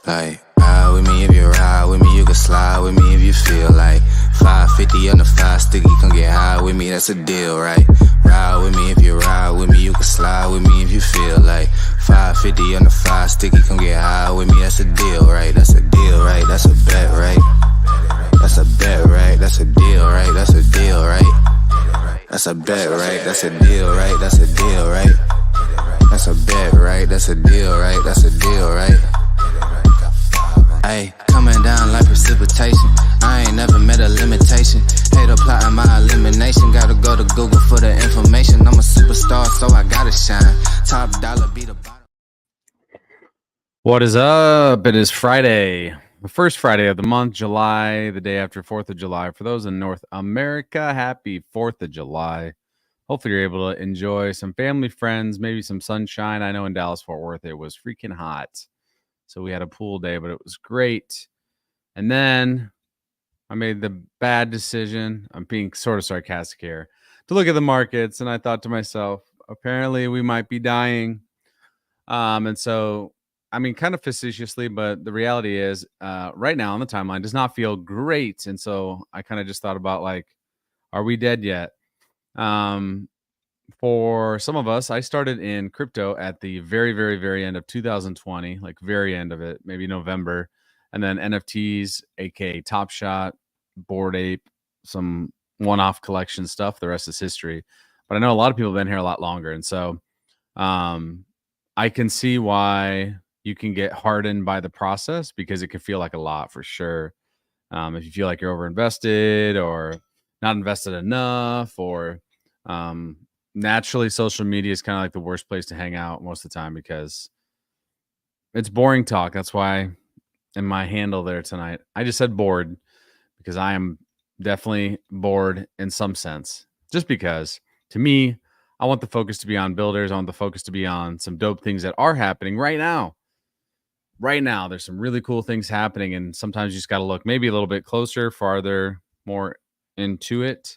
Like, ride with me if you ride with me, you can slide with me if you feel like 550 on the 5 sticky, come get high with me, that's a deal, right? Ride with me if you ride with me, you can slide with me if you feel like 550 on the 5 sticky, come get high with me, that's a deal, right? That's a deal, right? That's a bet, right? That's a bet, right? That's a deal, right? That's a deal, right? That's a bet, right? That's a deal, right? That's a deal, right? That's a bet, right? That's a deal, right? That's a deal, right? Ayy, coming down like precipitation. I ain't never met a limitation. Hater plotting my elimination. Gotta go to Google for the information. I'm a superstar, so I gotta shine. Top dollar be the bottom. What is up? It is Friday, the first Friday of the month, July, the day after 4th of July. For those in North America, happy 4th of July. Hopefully you're able to enjoy some family, friends, maybe some sunshine. I know in Dallas-Fort Worth it was freaking hot. So we had a pool day, but it was great. And then I made the bad decision. I'm being sort of sarcastic here to look at the markets. And I thought to myself, apparently we might be dying. And so, I mean, kind of facetiously, but the reality is right now on the timeline does not feel great. And so I kind of just thought about like, are we dead yet? For some of us, I started in crypto at the very, very, very end of 2020, like very end of it, maybe November. And then NFTs, aka Top Shot, Bored Ape, some one-off collection stuff. The rest is history. But I know a lot of people have been here a lot longer. And so I can see why you can get hardened by the process because it can feel like a lot for sure. If you feel like you're overinvested or not invested enough, or naturally social media is kind of like the worst place to hang out most of the time because it's boring talk. That's why in my handle there tonight, I just said bored because I am definitely bored in some sense. Just because to me, I want the focus to be on builders. I want the focus to be on some dope things that are happening right now. Right now, there's some really cool things happening. And sometimes you just got to look maybe a little bit closer, farther, more into it.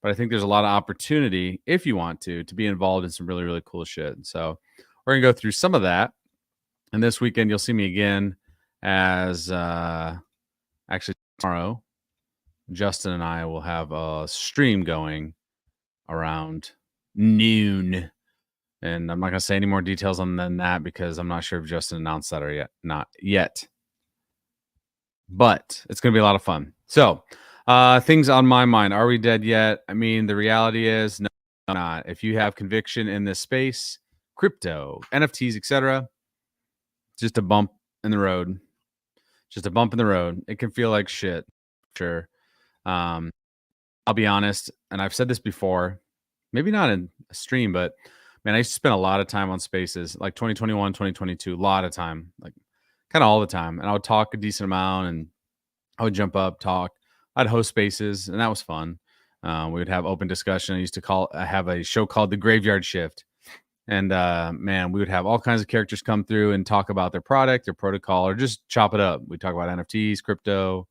But I think there's a lot of opportunity if you want to be involved in some really, really cool shit. So we're going to go through some of that. And this weekend, you'll see me again as actually tomorrow, Justin and I will have a stream going around noon. And I'm not going to say any more details on than that because I'm not sure if Justin announced that or yet. Not yet. But it's going to be a lot of fun. So things on my mind. Are we dead yet? I mean, the reality is no, not. If you have conviction in this space, crypto, NFTs, etc., just a bump in the road. Just a bump in the road. It can feel like shit. Sure. I'll be honest, and I've said this before, maybe not in a stream, but man, I used to spend a lot of time on spaces like 2021, 2022, a lot of time, like kind of all the time. And I would talk a decent amount and I would jump up, talk. I'd host spaces, and that was fun. We would have open discussion. I have a show called The Graveyard Shift. And man, we would have all kinds of characters come through and talk about their product, their protocol, or just chop it up. We talk about NFTs, crypto,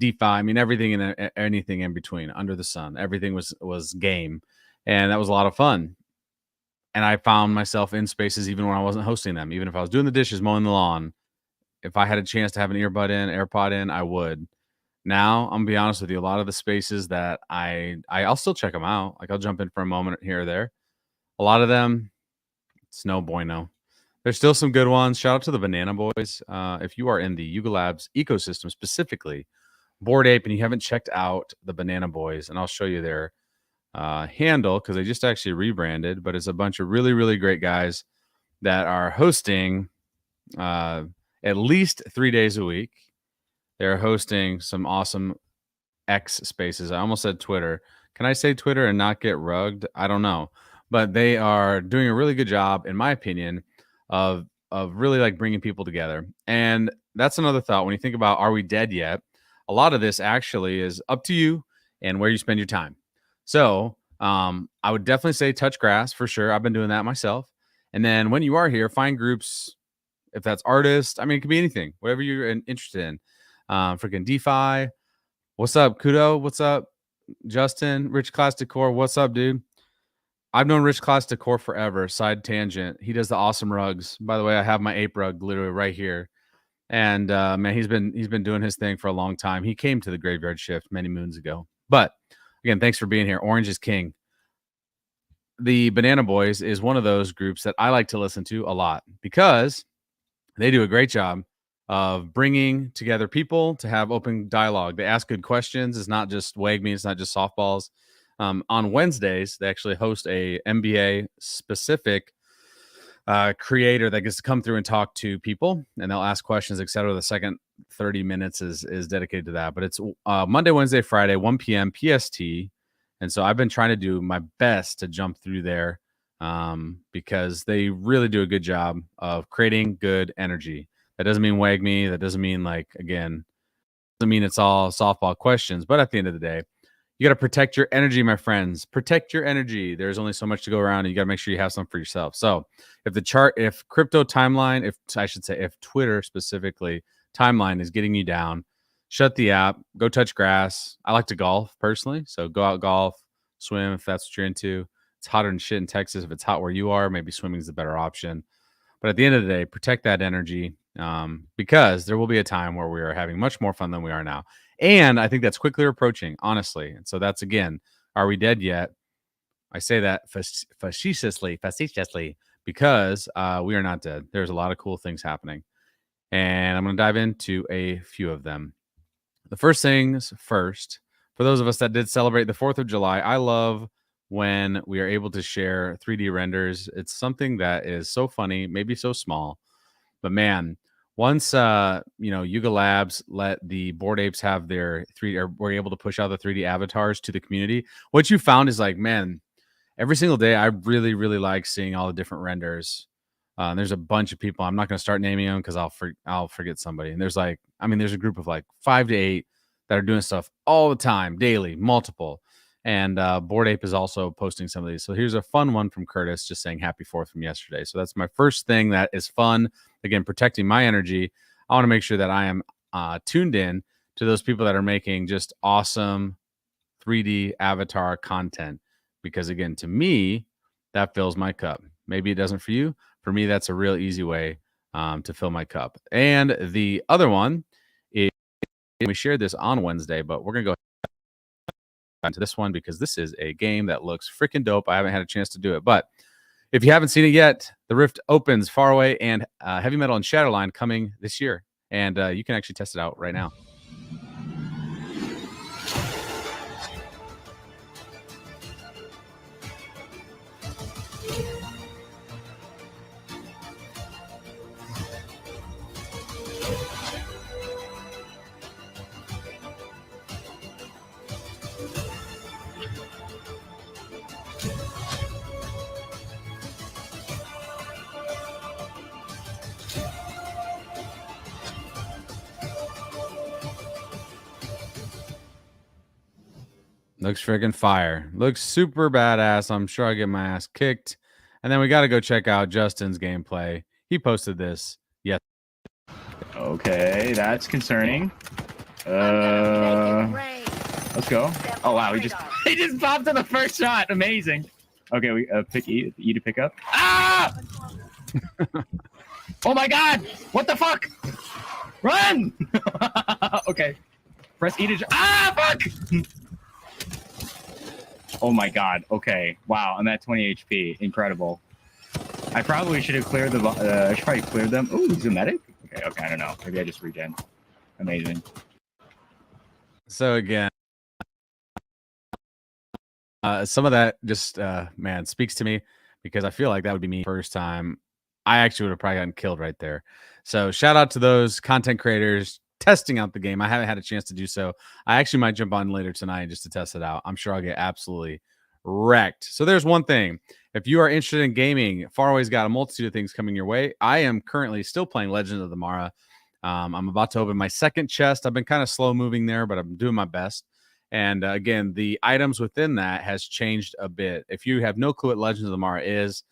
DeFi. I mean, everything and anything in between under the sun. Everything was game. And that was a lot of fun. And I found myself in spaces even when I wasn't hosting them. Even if I was doing the dishes, mowing the lawn, if I had a chance to have an AirPod in, I would. Now, I'm gonna be honest with you, a lot of the spaces that I'll still check them out. Like I'll jump in for a moment here or there. A lot of them, it's no bueno. There's still some good ones. Shout out to the Banana Boys. If you are in the Yuga Labs ecosystem, specifically Bored Ape, and you haven't checked out the Banana Boys, and I'll show you their handle because they just actually rebranded, but it's a bunch of really, really great guys that are hosting at least 3 days a week. They're hosting some awesome X spaces. I almost said Twitter. Can I say Twitter and not get rugged? I don't know. But they are doing a really good job, in my opinion, of really like bringing people together. And that's another thought. When you think about, are we dead yet? A lot of this actually is up to you and where you spend your time. So I would definitely say touch grass for sure. I've been doing that myself. And then when you are here, find groups. If that's artists, I mean, it could be anything, whatever you're interested in. Freaking DeFi. What's up, Kudo? What's up, Justin? Rich Class Decor. What's up, dude? I've known Rich Class Decor forever. Side tangent. He does the awesome rugs. By the way, I have my ape rug literally right here. And man, he's been doing his thing for a long time. He came to the Graveyard Shift many moons ago. But again, thanks for being here. Orange is King. The Banana Boys is one of those groups that I like to listen to a lot because they do a great job of bringing together people to have open dialogue. They ask good questions. It's not just wag me. It's not just softballs. On Wednesdays, they actually host a NBA specific creator that gets to come through and talk to people, and they'll ask questions, etc. The second 30 minutes is dedicated to that. But it's Monday, Wednesday, Friday, 1 p.m. PST. And so I've been trying to do my best to jump through there because they really do a good job of creating good energy. That doesn't mean wag me. That doesn't mean doesn't mean it's all softball questions. But at the end of the day, you got to protect your energy, my friends. Protect your energy. There's only so much to go around, and you got to make sure you have some for yourself. So if crypto timeline, if Twitter specifically timeline is getting you down, shut the app, go touch grass. I like to golf personally. So go out, golf, swim if that's what you're into. It's hotter than shit in Texas. If it's hot where you are, maybe swimming is the better option. But at the end of the day, protect that energy because there will be a time where we are having much more fun than we are now. And I think that's quickly approaching, honestly. And so that's, again, are we dead yet? I say that facetiously, because we are not dead. There's a lot of cool things happening. And I'm going to dive into a few of them. The first things first, for those of us that did celebrate the 4th of July, I love when we are able to share 3D renders. It's something that is so funny, maybe so small, but man, once Yuga Labs let the Bored Apes have their 3D, or were able to push out the 3D avatars to the community, what you found is man, every single day I really, really like seeing all the different renders. There's a bunch of people. I'm not going to start naming them because I'll forget somebody. And there's there's a group of 5 to 8 that are doing stuff all the time, daily, multiple. And Bored Ape is also posting some of these. So here's a fun one from Curtis, just saying Happy 4th from yesterday. So that's my first thing that is fun. Again, protecting my energy. I want to make sure that I am tuned in to those people that are making just awesome 3D avatar content. Because again, to me, that fills my cup. Maybe it doesn't for you. For me, that's a real easy way to fill my cup. And the other one is, we shared this on Wednesday, but we're going to go into this one because this is a game that looks freaking dope. I haven't had a chance to do it, but if you haven't seen it yet, the Rift opens Faraway and Heavy Metal and Shatterline coming this year, and you can actually test it out right now. Looks friggin' fire. Looks super badass. I'm sure I get my ass kicked. And then we got to go check out Justin's gameplay. He posted this. Yes. Okay, that's concerning. Let's go. Oh wow, he just popped in the first shot. Amazing. Okay, we pick E to pick up. Ah! Oh my god! What the fuck? Run! Okay. Press E to fuck! Oh my god. Okay. Wow, I'm at 20 HP. Incredible. I probably should have cleared the I should probably clear them. Ooh, he's a medic? Okay, I don't know. Maybe I just regen. Amazing. So again, some of that just man speaks to me because I feel like that would be me first time. I actually would have probably gotten killed right there. So shout out to those content creators testing out the game. I haven't had a chance to do so. I actually might jump on later tonight just to test it out. I'm sure I'll get absolutely wrecked. So there's one thing. If you are interested in gaming, Faraway's got a multitude of things coming your way. I am currently still playing Legend of the Mara. I'm about to open my second chest. I've been kind of slow moving there, but I'm doing my best. And again, the items within that has changed a bit. If you have no clue what Legend of the Mara is,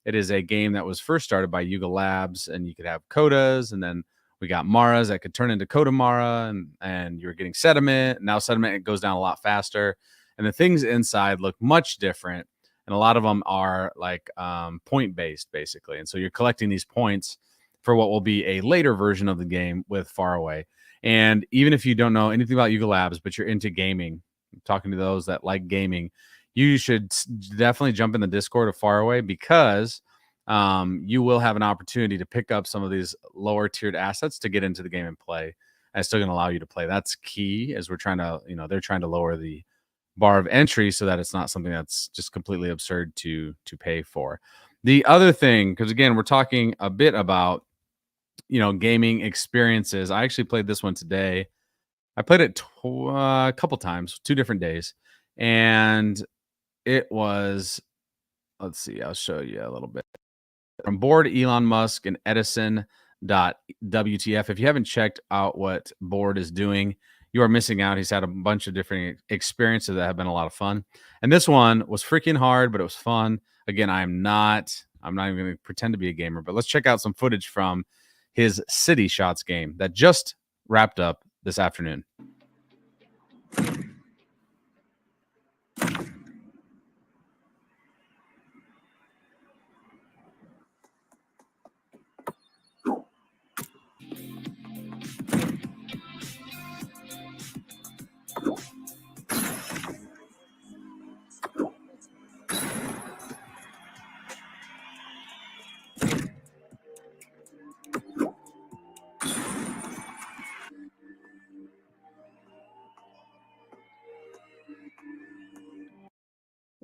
it is a game that was first started by Yuga Labs, and you could have Kodas, and then we got Maras that could turn into Koda Mara, and you were getting sediment. Now sediment goes down a lot faster, and the things inside look much different. And a lot of them are like point based, basically. And so you're collecting these points for what will be a later version of the game with Faraway. And even if you don't know anything about Yuga Labs, but you're into gaming, talking to those that like gaming, you should definitely jump in the Discord of Faraway, because you will have an opportunity to pick up some of these lower tiered assets to get into the game and play. And it's still going to allow you to play. That's key, as we're trying to, they're trying to lower the bar of entry so that it's not something that's just completely absurd to pay for. The other thing, because again, we're talking a bit about, gaming experiences. I actually played this one today. I played it a couple times, 2 different days, and it was, let's see, I'll show you a little bit. From Bored, Elon Musk, and Edison.wtf. If you haven't checked out what Bored is doing, you are missing out. He's had a bunch of different experiences that have been a lot of fun. And this one was freaking hard, but it was fun. Again, I'm not even going to pretend to be a gamer, but let's check out some footage from his City Shots game that just wrapped up this afternoon.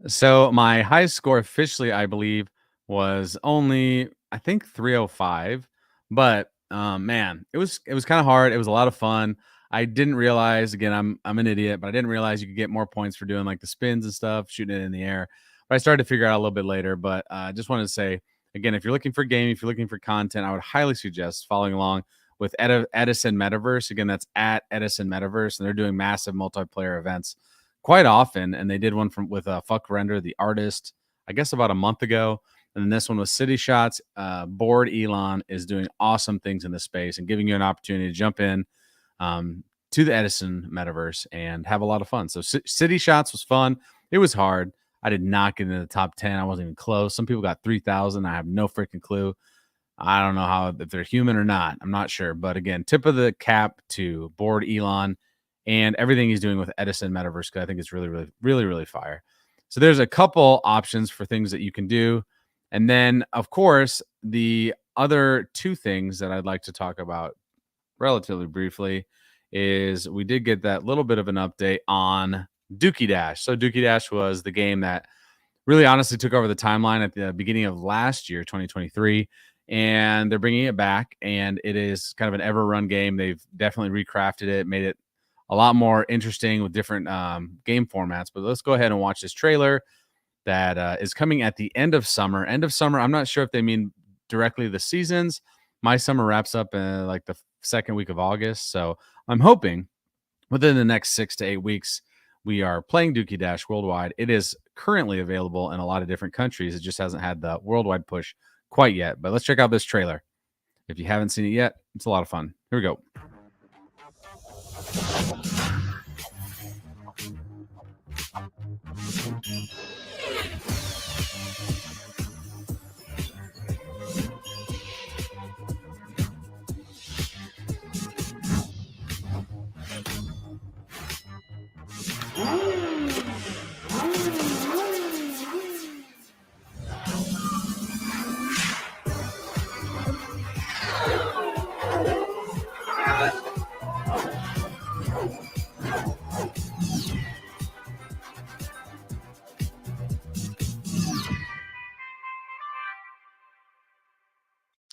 So my highest score officially, I believe, was only, I think, 305. But man, it was kind of hard. It was a lot of fun. I didn't realize, again, I'm an idiot, but I didn't realize you could get more points for doing like the spins and stuff, shooting it in the air. But I started to figure out a little bit later. But I just wanted to say, again, if you're looking for gaming, if you're looking for content, I would highly suggest following along with Edison Metaverse. Again, that's at Edison Metaverse, and they're doing massive multiplayer events quite often. And they did one with Fuck Render, the artist, I guess about a month ago. And then this one was City Shots. Bored Elon is doing awesome things in this space and giving you an opportunity to jump in to the Edison Metaverse and have a lot of fun. So City Shots was fun. It was hard. I did not get into the top 10. I wasn't even close. Some people got 3,000. I have no freaking clue. I don't know if they're human or not. I'm not sure. But again, tip of the cap to Bored Elon and everything he's doing with Edison Metaverse, because I think it's really, really, really, really fire. So there's a couple options for things that you can do. And then, of course, the other 2 things that I'd like to talk about relatively briefly is we did get that little bit of an update on Dookie Dash. So Dookie Dash was the game that really honestly took over the timeline at the beginning of last year, 2023. And they're bringing it back, and it is kind of an ever-run game. They've definitely recrafted it, made it a lot more interesting with different game formats. But let's go ahead and watch this trailer that is coming at the end of summer. End of summer, I'm not sure if they mean directly the seasons. My summer wraps up in like the 2nd week of August. So I'm hoping within the next 6 to 8 weeks, we are playing Dookie Dash worldwide. It is currently available in a lot of different countries. It just hasn't had the worldwide push quite yet. But let's check out this trailer. If you haven't seen it yet, it's a lot of fun. Here we go.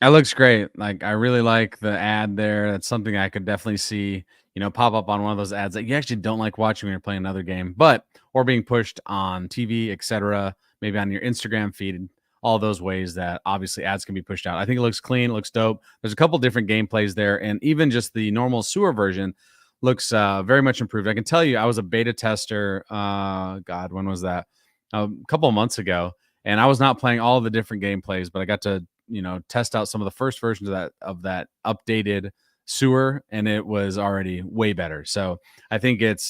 That looks great. Like, I really like the ad there. That's something I could definitely see, pop up on one of those ads that you actually don't like watching when you're playing another game, or being pushed on TV, etc. Maybe on your Instagram feed, all those ways that obviously ads can be pushed out. I think it looks clean, it looks dope. There's a couple different gameplays there, and even just the normal sewer version looks very much improved. I can tell you, I was a beta tester. God, when was that? A couple of months ago, and I was not playing all the different gameplays, but I got to test out some of the first versions of that updated sewer, and it was already way better. So I think it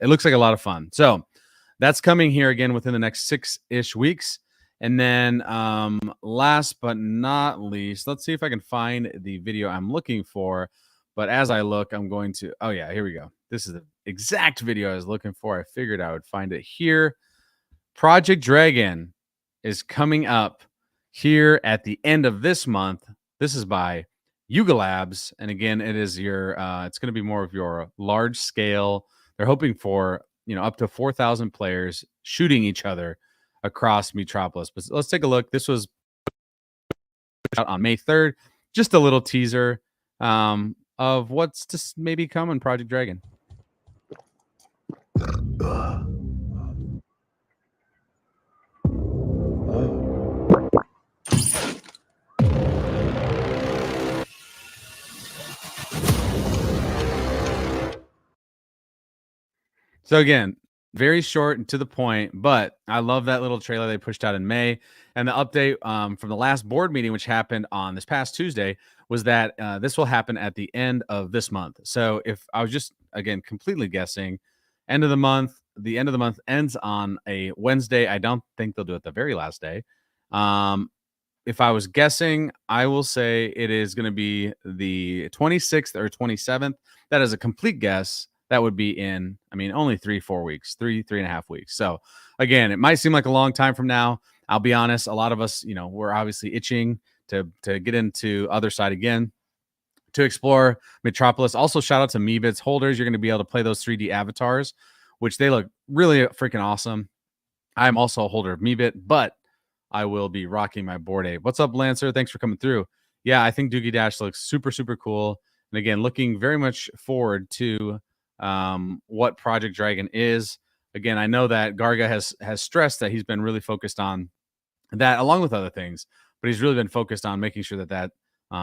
looks like a lot of fun. So that's coming here again within the next 6-ish weeks. And then last but not least, let's see if I can find the video I'm looking for. But as I look, I'm going to, oh yeah, here we go. This is the exact video I was looking for. I figured I would find it here. Project Dragon is coming up here at the end of this month. This is by Yuga Labs. And again, it is your, it's going to be more of your large scale. They're hoping for, up to 4,000 players shooting each other across Metropolis. But let's take a look. This was out on May 3rd. Just a little teaser of what's to maybe come in Project Dragon. So again, very short and to the point, but I love that little trailer they pushed out in May. And the update from the last board meeting, which happened on this past Tuesday, was that this will happen at the end of this month. So if I was just, again, completely guessing, the end of the month ends on a Wednesday. I don't think they'll do it the very last day. If I was guessing, I will say it is going to be the 26th or 27th. That is a complete guess. That would be in, only 3-4 weeks, 3.5 weeks. So again, it might seem like a long time from now. I'll be honest. A lot of us, we're obviously itching to get into Other Side again, to explore Metropolis. Also, shout out to Meebits holders. You're going to be able to play those 3D avatars, which they look really freaking awesome. I'm also a holder of Meebit, but I will be rocking my Bored Ape. What's up, Lancer? Thanks for coming through. Yeah, I think Doogie Dash looks super, super cool. And again, looking very much forward to what Project Dragon is. Again, I know that Garga has stressed that he's been really focused on that along with other things, but he's really been focused on making sure that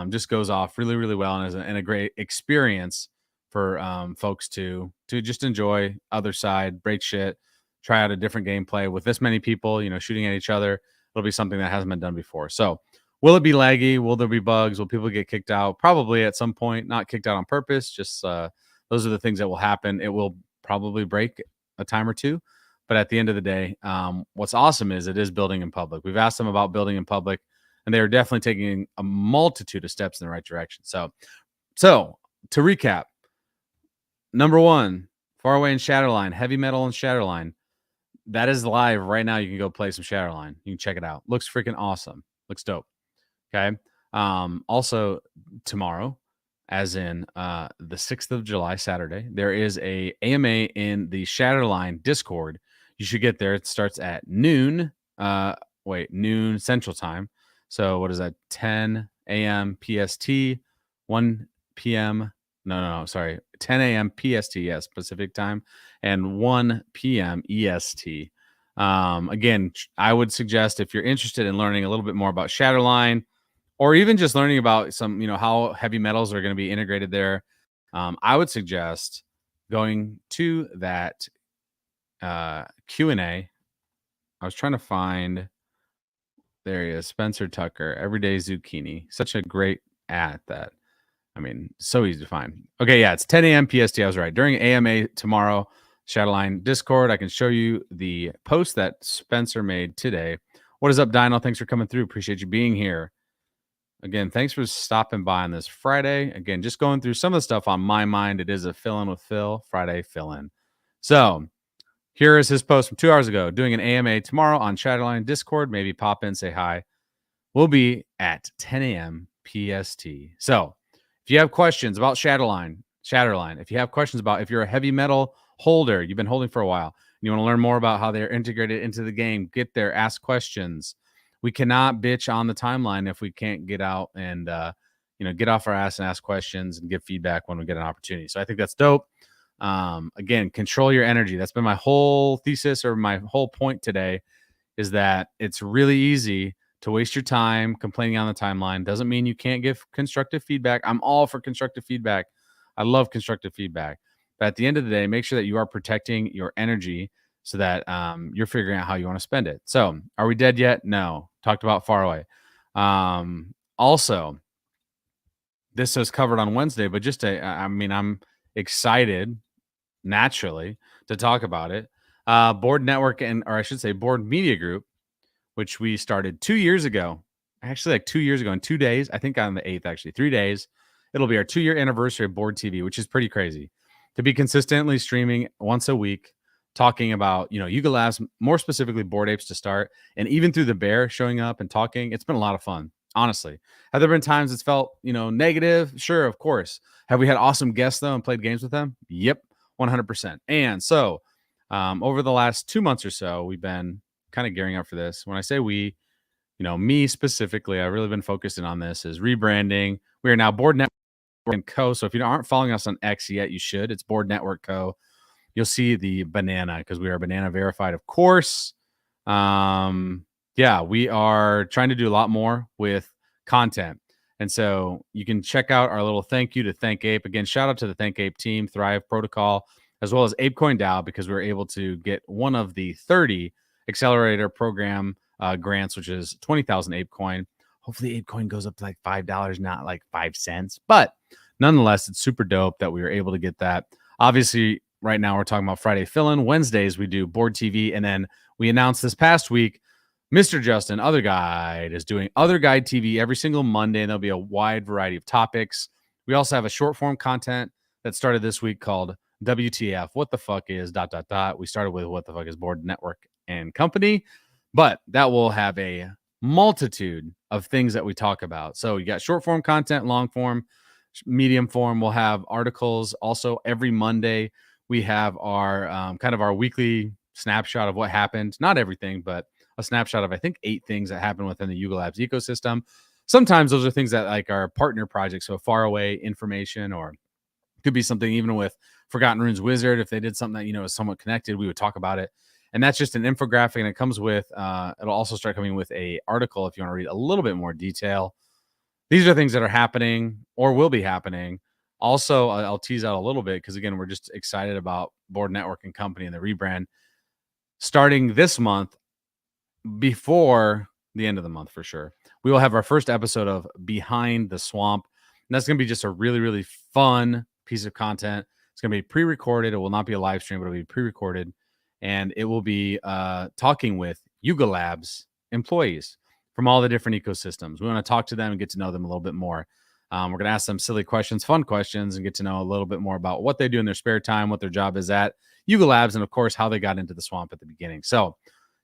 just goes off really, really well and is a great experience for folks to just enjoy Other Side, break shit, try out a different gameplay with this many people, shooting at each other. It'll be something that hasn't been done before. So will it be laggy? Will there be bugs? Will people get kicked out? Probably at some point, not kicked out on purpose, just those are the things that will happen. It will probably break a time or two. But at the end of the day, what's awesome is it is building in public. We've asked them about building in public, and they are definitely taking a multitude of steps in the right direction. So to recap, number one, Faraway and Shatterline, Heavy Metal and Shatterline. That is live right now. You can go play some Shatterline. You can check it out. Looks freaking awesome. Looks dope. Okay. Also, tomorrow, as in the 6th of July, Saturday, there is a AMA in the Shatterline Discord. You should get there. It starts at noon. Noon Central Time. So what is that? 10 a.m. PST, 1 p.m. No, sorry. 10 a.m. PST, yes, Pacific Time, and 1 p.m. EST. Again, I would suggest if you're interested in learning a little bit more about Shatterline, or even just learning about some, how heavy metals are going to be integrated there, I would suggest going to that Q&A. I was trying to find, there he is, Spencer Tucker, Everyday Zucchini. Such a great ad that, so easy to find. Okay, yeah, it's 10 a.m. PST. I was right. During AMA tomorrow, Shadowline Discord, I can show you the post that Spencer made today. What is up, Dino? Thanks for coming through. Appreciate you being here. Again, thanks for stopping by on this Friday. Again, just going through some of the stuff on my mind. It is a fill-in with Phil, Friday fill-in. So here is his post from 2 hours ago. Doing an AMA tomorrow on Shadowline Discord. Maybe pop in, say hi. We'll be at 10 a.m. PST. So if you have questions about Shatterline, if you have questions about if you're a heavy metal holder, you've been holding for a while, and you want to learn more about how they're integrated into the game, get there, ask questions. We cannot bitch on the timeline if we can't get out and get off our ass and ask questions and give feedback when we get an opportunity. So I think that's dope. Again, control your energy. That's been my whole thesis, or my whole point today, is that it's really easy to waste your time complaining on the timeline. Doesn't mean you can't give constructive feedback. I'm all for constructive feedback. I love constructive feedback. But at the end of the day, make sure that you are protecting your energy so that you're figuring out how you want to spend it. So are we dead yet? No. Talked about Faraway. Also, this was covered on Wednesday, but I'm excited naturally to talk about it. Board Network, or I should say Board Media Group, which we started 2 years ago. Actually, like 2 years ago in 2 days. I think on the 8th, actually, 3 days. It'll be our 2-year anniversary of Board TV, which is pretty crazy. To be consistently streaming once a week, talking about, Yuga Labs, more specifically Bored Apes to start, and even through the Bear showing up and talking, it's been a lot of fun, honestly. Have there been times it's felt, negative? Sure, of course. Have we had awesome guests, though, and played games with them? Yep, 100%. And so over the last 2 months or so, we've been kind of gearing up for this. When I say we, me specifically, I've really been focusing on this, is rebranding. We are now Board Network and Co. So if you aren't following us on X yet, you should. It's Board Network Co. You'll see the banana because we are banana verified, of course. Yeah, we are trying to do a lot more with content. And so you can check out our little thank you to Thank Ape. Again, shout out to the Thank Ape team, Thrive Protocol, as well as ApeCoin DAO, because we were able to get one of the 30 accelerator program grants, which is 20,000 ApeCoin. Hopefully ApeCoin goes up to like $5, not like 5 cents. But nonetheless, it's super dope that we were able to get that. Obviously, right now we're talking about Friday Fill-In. Wednesdays, we do Board TV. And then we announced this past week, Mr. Justin, Other Guide, is doing Other Guide TV every single Monday. And there'll be a wide variety of topics. We also have a short form content that started this week called WTF, What the Fuck is ... We started with What the Fuck is Board Network and Company. But that will have a multitude of things that we talk about. So you got short form content, long form, medium form. We'll have articles also every Monday. We have our kind of our weekly snapshot of what happened. Not everything, but a snapshot of, I think, 8 things that happened within the Yuga Labs ecosystem. Sometimes those are things that like are partner projects, so far away information, or could be something even with Forgotten Runes Wizard. If they did something that, is somewhat connected, we would talk about it. And that's just an infographic, and it comes with, it'll also start coming with a article if you want to read a little bit more detail. These are things that are happening or will be happening. Also, I'll tease out a little bit because, again, we're just excited about Board Network and Company and the rebrand. Starting this month, before the end of the month for sure, we will have our first episode of Behind the Swamp. And that's going to be just a really, really fun piece of content. It's going to be pre-recorded. It will not be a live stream, but it'll be pre-recorded. And it will be talking with Yuga Labs employees from all the different ecosystems. We want to talk to them and get to know them a little bit more. We're going to ask them silly questions, fun questions, and get to know a little bit more about what they do in their spare time, what their job is at Yuga Labs, and, of course, how they got into the swamp at the beginning. So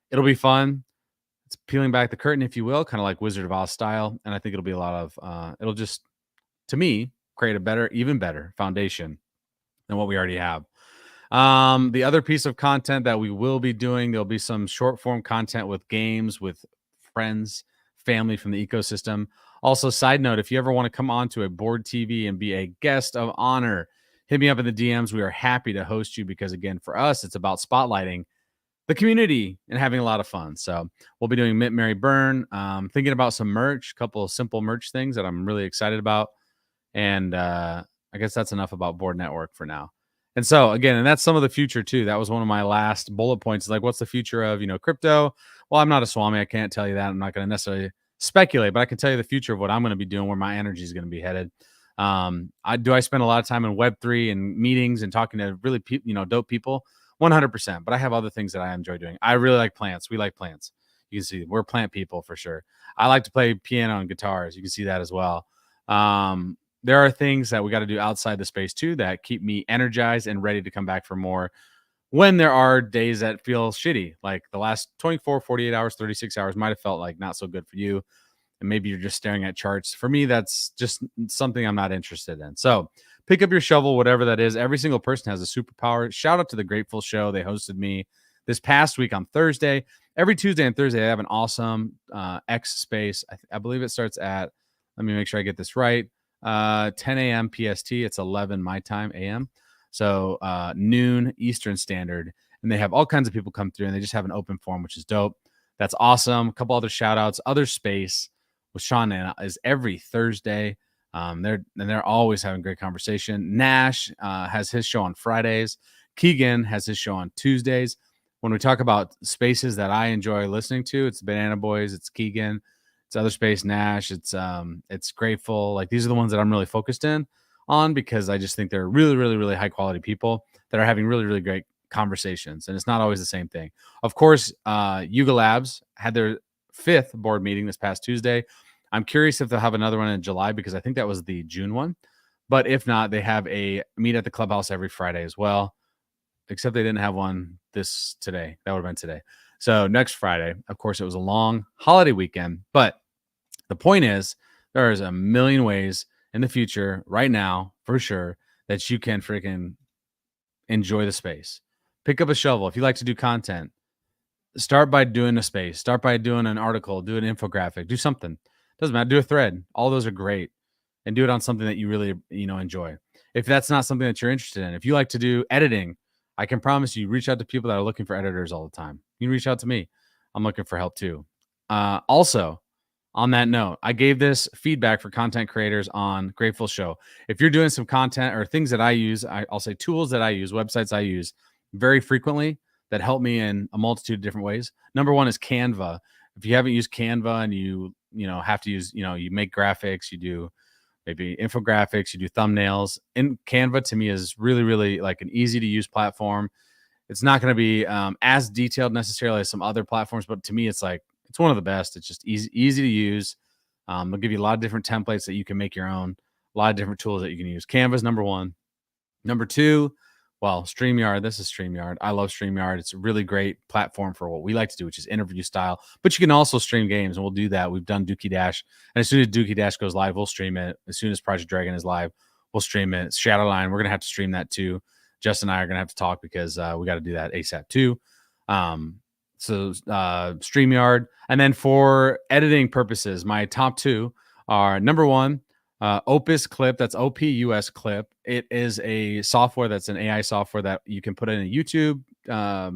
it'll be fun. It's peeling back the curtain, if you will, kind of like Wizard of Oz style. And I think it'll be a lot of, it'll just, to me, create a better, even better foundation than what we already have. The other piece of content that we will be doing, there'll be some short form content with games, with friends, family from the ecosystem. Also, side note, if you ever want to come on to a Board TV and be a guest of honor, hit me up in the DMs. We are happy to host you because, again, for us, it's about spotlighting the community and having a lot of fun. So we'll be doing Mint Mary Burn, thinking about some merch, a couple of simple merch things that I'm really excited about. And I guess that's enough about Board Network for now. And so, again, and that's some of the future too. That was one of my last bullet points. Like, what's the future of, crypto? Well, I'm not a Swami. I can't tell you that. I'm not going to necessarily speculate, but I can tell you the future of what I'm going to be doing, where my energy is going to be headed. I spend a lot of time in Web3 and meetings and talking to really, dope people, 100%. But I have other things that I enjoy doing. I really like plants. We like plants. You can see we're plant people for sure. I like to play piano and guitars. You can see that as well. There are things that we got to do outside the space too that keep me energized and ready to come back for more when there are days that feel shitty. Like the last 24, 48 hours, 36 hours might have felt like not so good for you. And maybe you're just staring at charts. For me, that's just something I'm not interested in. So pick up your shovel, whatever that is. Every single person has a superpower. Shout out to the Grateful Show. They hosted me this past week on Thursday. Every Tuesday and Thursday, I have an awesome X space. I believe it starts at, let me make sure I get this right, 10 a.m. PST. It's 11 my time a.m. So noon Eastern Standard. And they have all kinds of people come through, and they just have an open forum, which is dope. That's awesome. A couple other shout outs. Other Space with Sean is every Thursday. They're always having great conversation. Nash has his show on Fridays. Keegan has his show on Tuesdays. When we talk about spaces that I enjoy listening to, it's Banana Boys, it's Keegan, it's Other Space, Nash, it's Grateful. Like, these are the ones that I'm really focused in on because I just think they're really, really, really high quality people that are having really, really great conversations. And it's not always the same thing. Of course, Yuga Labs had their 5th board meeting this past Tuesday. I'm curious if they'll have another one in July because I think that was the June one. But if not, they have a meet at the clubhouse every Friday as well. Except they didn't have one today. That would have been today. So next Friday, of course, it was a long holiday weekend. But the point is, there is a million ways in the future, right now, for sure, that you can freaking enjoy the space. Pick up a shovel. If you like to do content, start by doing a space. Start by doing an article, do an infographic, do something. Doesn't matter. Do a thread. All those are great. And do it on something that you really, enjoy. If that's not something that you're interested in, if you like to do editing, I can promise you, reach out to people that are looking for editors all the time. You can reach out to me. I'm looking for help too. Also, on that note, I gave this feedback for content creators on Grateful Show. If you're doing some content or things that I use, I'll say tools that I use, websites I use very frequently that help me in a multitude of different ways. Number one is Canva. If you haven't used Canva and you have to use, you make graphics, you do maybe infographics, you do thumbnails. In Canva, to me, is really, really like an easy to use platform. It's not going to be as detailed necessarily as some other platforms, but to me, it's one of the best. It's just easy to use. They'll give you a lot of different templates that you can make your own, a lot of different tools that you can use. Canva's number one. Number two, well, StreamYard. This is StreamYard. I love StreamYard. It's a really great platform for what we like to do, which is interview style. But you can also stream games, and we'll do that. We've done Dookie Dash. And as soon as Dookie Dash goes live, we'll stream it. As soon as Project Dragon is live, we'll stream it. Shadowline, we're going to have to stream that too. Justin and I are going to have to talk because we got to do that ASAP too. So StreamYard. And then for editing purposes, my top two are number one, Opus Clip. That's OPUS Clip. It is a software that's an AI software that you can put in a YouTube. I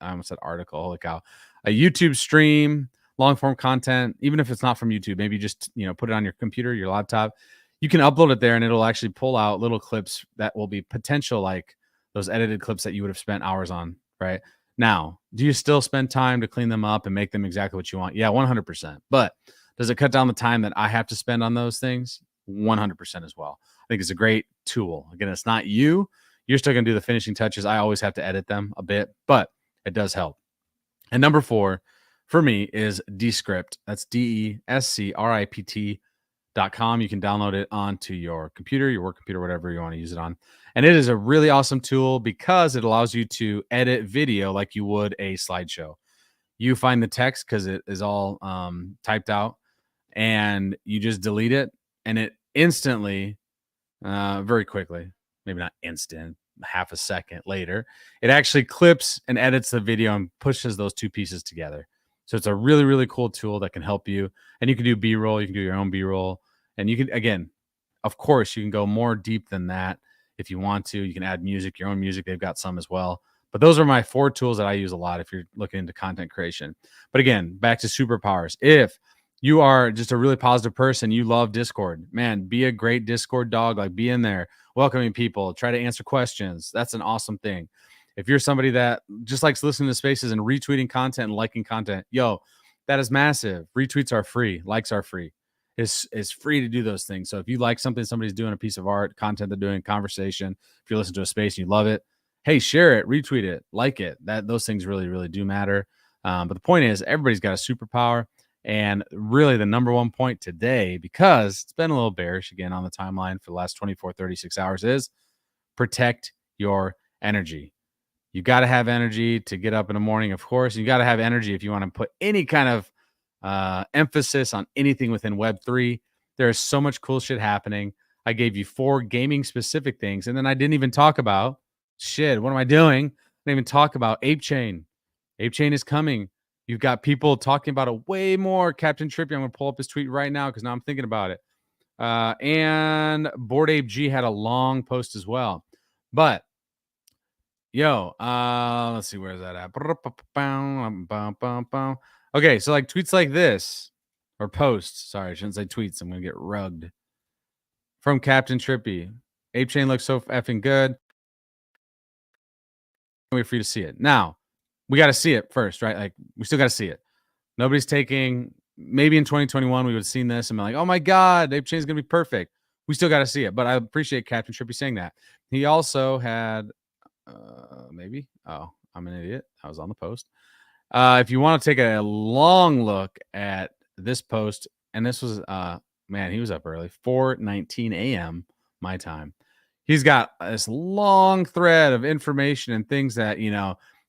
almost said article. Holy cow! A YouTube stream, long form content. Even if it's not from YouTube, maybe just put it on your computer, your laptop. You can upload it there, and it'll actually pull out little clips that will be potential, like those edited clips that you would have spent hours on. Right now, do you still spend time to clean them up and make them exactly what you want? Yeah, 100%. But does it cut down the time that I have to spend on those things? 100% as well. I think it's a great tool. Again, it's not you. You're still going to do the finishing touches. I always have to edit them a bit, but it does help. And number 4 for me is Descript. That's DESCRIPT.com. You can download it onto your computer, your work computer, whatever you want to use it on. And it is a really awesome tool because it allows you to edit video like you would a slideshow. You find the text because it is all typed out, and you just delete it, and it instantly, very quickly, maybe not instant, half a second later, it actually clips and edits the video and pushes those two pieces together. So it's a really, really cool tool that can help you. And you can do B-roll, you can do your own B-roll, and you can, again, of course, you can go more deep than that if you want to. You can add music, your own music. They've got some as well. But those are my 4 tools that I use a lot if you're looking into content creation. But again, back to superpowers. If you are just a really positive person, you love Discord, man, be a great Discord dog. Like, be in there, welcoming people, try to answer questions. That's an awesome thing. If you're somebody that just likes listening to spaces and retweeting content and liking content, that is massive. Retweets are free. Likes are free. It's free to do those things. So if you like something, somebody's doing a piece of art, content they're doing, conversation, if you listen to a space and you love it, hey, share it, retweet it, like it. Those things really, really do matter. But the point is, everybody's got a superpower. And really the number one point today, because it's been a little bearish again on the timeline for the last 24, 36 hours, is protect your energy. You got to have energy to get up in the morning, of course. You got to have energy if you want to put any kind of emphasis on anything within Web3. There's so much cool shit happening. I gave you 4 gaming specific things, and then I didn't even talk about shit. What am I doing? I didn't even talk about ApeChain. ApeChain is coming. You've got people talking about it way more. Captain Trippy, I'm going to pull up his tweet right now because now I'm thinking about it. And Bored Ape G had a long post as well. But, let's see, where's that at? Okay, so like tweets like this, or posts. Sorry, I shouldn't say tweets. I'm going to get rugged. From Captain Trippy. ApeChain looks so effing good. Wait for you to see it. Now, we got to see it first, right? Like, we still got to see it. Nobody's taking, maybe in 2021, we would have seen this and been like, oh my God, ApeChain is going to be perfect. We still got to see it. But I appreciate Captain Trippy saying that. He also had, I'm an idiot. I was on the post. If you want to take a long look at this post, and this was man, he was up early, 4:19 a.m. my time. He's got this long thread of information and things that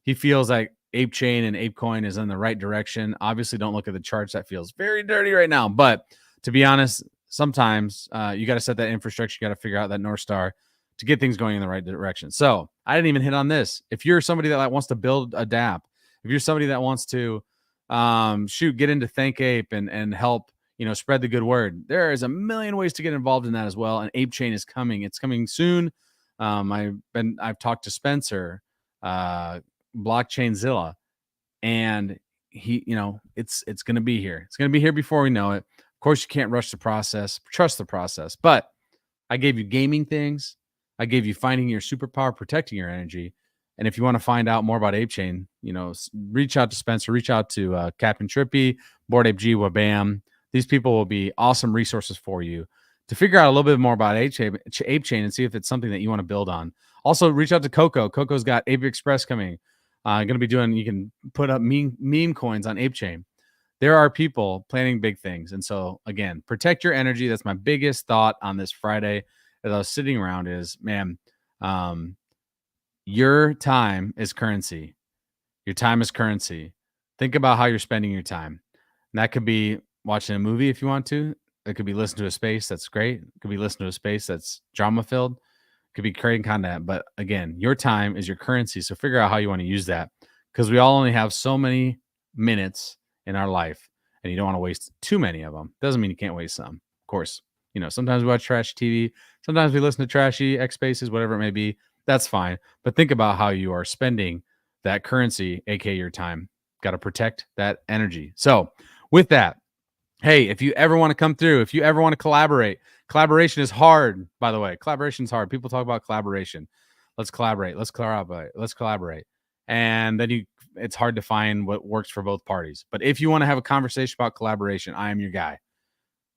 he feels like Ape Chain and ApeCoin is in the right direction. Obviously, don't look at the charts. That feels very dirty right now. But to be honest, sometimes you got to set that infrastructure. You got to figure out that North Star to get things going in the right direction. So I didn't even hit on this. If you're somebody that wants to build a DApp, if you're somebody that wants to get into ThankApe and help spread the good word, there is a million ways to get involved in that as well. And Ape Chain is coming. It's coming soon. I've talked to Spencer, Blockchainzilla, and it's going to be here. It's going to be here before we know it. Of course, you can't rush the process. Trust the process. But I gave you gaming things. I gave you finding your superpower, protecting your energy. And if you want to find out more about Ape Chain, reach out to Spencer, reach out to Captain Trippy, Bored Ape G, Wabam. These people will be awesome resources for you to figure out a little bit more about Ape Chain and see if it's something that you want to build on. Also, reach out to Coco. Coco's got Ape Express coming. Going to be doing, you can put up meme coins on Ape Chain. There are people planning big things. And so, again, protect your energy. That's my biggest thought on this Friday as I was sitting around is, man, your time is currency. Your time is currency. Think about how you're spending your time. And that could be watching a movie if you want to. It could be listening to a space that's great. It could be listening to a space that's drama-filled. It could be creating content. But again, your time is your currency. So figure out how you want to use that because we all only have so many minutes in our life and you don't want to waste too many of them. Doesn't mean you can't waste some. Of course, sometimes we watch trashy TV. Sometimes we listen to trashy X Spaces, whatever it may be. That's fine. But think about how you are spending that currency, aka your time. Got to protect that energy. So with that, hey, if you ever want to come through, if you ever want to collaboration is hard, by the way. Collaboration is hard. People talk about collaboration. Let's collaborate. Let's collaborate. And then it's hard to find what works for both parties. But if you want to have a conversation about collaboration, I am your guy.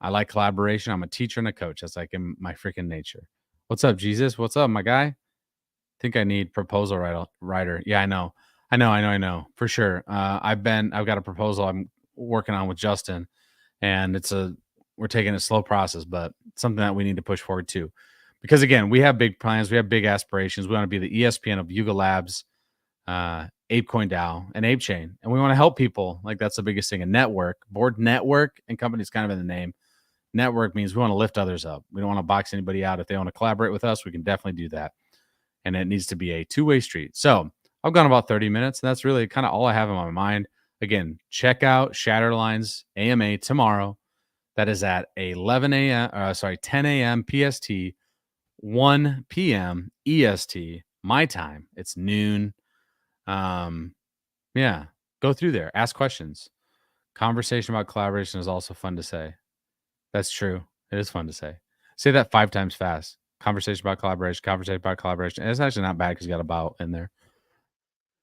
I like collaboration. I'm a teacher and a coach. That's like in my freaking nature. What's up, Jesus? What's up, my guy? I think I need proposal writer. Yeah, I know. For sure. I've got a proposal I'm working on with Justin, and we're taking a slow process, but something that we need to push forward to. Because again, we have big plans, we have big aspirations. We want to be the ESPN of Yuga Labs, ApeCoin DAO, and Ape Chain. And we want to help people. Like that's the biggest thing. A network, Bored Network, and company's kind of in the name. Network means we want to lift others up. We don't want to box anybody out. If they want to collaborate with us, we can definitely do that. And it needs to be a two-way street. So I've gone about 30 minutes, and that's really kind of all I have in my mind. Again, check out Shatterlines AMA tomorrow. That is at 10 a.m. PST, 1 p.m. EST, my time. It's noon. Yeah, go through there. Ask questions. Conversation about collaboration is also fun to say. That's true. It is fun to say. Say that 5 times fast. Conversation about collaboration. It's actually not bad because you got a bow in there.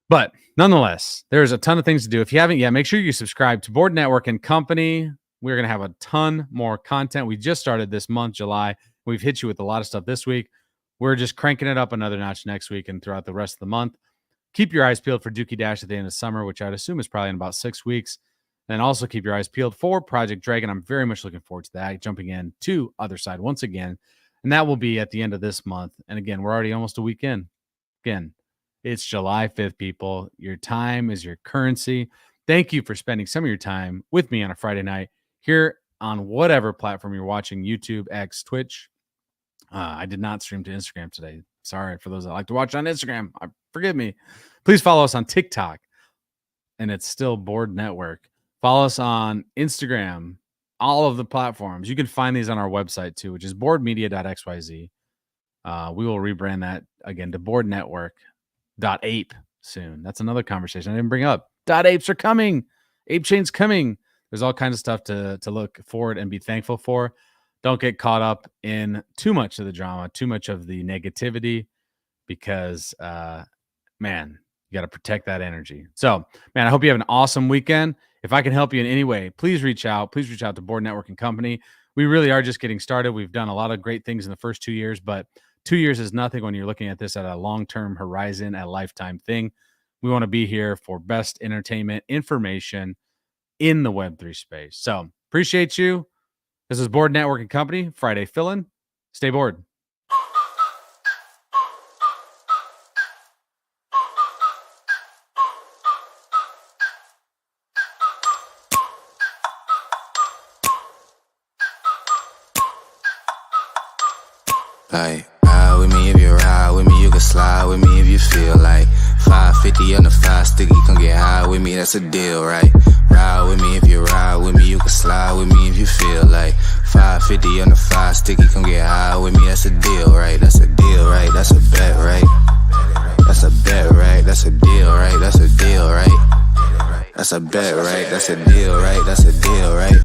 But nonetheless, there's a ton of things to do. If you haven't yet, make sure you subscribe to Bored Network and Company. We're going to have a ton more content. We just started this month, July. We've hit you with a lot of stuff this week. We're just cranking it up another notch next week and throughout the rest of the month. Keep your eyes peeled for Dookie Dash at the end of summer, which I'd assume is probably in about 6 weeks. And also keep your eyes peeled for Project Dragon. I'm very much looking forward to that. Jumping in to Other Side once again. And that will be at the end of this month. And again, we're already almost a week in. Again, it's July 5th, people. Your time is your currency. Thank you for spending some of your time with me on a Friday night here on whatever platform you're watching, YouTube, X, Twitch. I did not stream to Instagram today. Sorry for those that like to watch on Instagram. Forgive me. Please follow us on TikTok. And it's still Bored Network. Follow us on Instagram, all of the platforms. You can find these on our website too, which is boredmedia.xyz. We will rebrand that again to borednetwork.ape soon. That's another conversation I didn't bring up. .apes are coming. Ape Chain's coming. There's all kinds of stuff to look forward and be thankful for. Don't get caught up in too much of the drama, too much of the negativity, because, man, you got to protect that energy. So, man, I hope you have an awesome weekend. If I can help you in any way, please reach out. Please reach out to Bored Network and Company. We really are just getting started. We've done a lot of great things in the first 2 years, but 2 years is nothing when you're looking at this at a long-term horizon, a lifetime thing. We want to be here for best entertainment information in the Web3 space. So appreciate you. This is Board Network and Company, Friday Fill-In. Stay bored. Like, ride with me if you ride with me, you can slide with me if you feel like 550 on the 5 sticky, come get high with me, that's a deal, right? Ride with me if you ride with me, you can slide with me if you feel like 550 on the 5 sticky, come get high with me, that's a deal, right? That's a deal, right? That's a bet, right? That's a bet, right? That's a deal, right? That's a deal, right? That's a bet, right? That's a deal, right? That's a deal, right?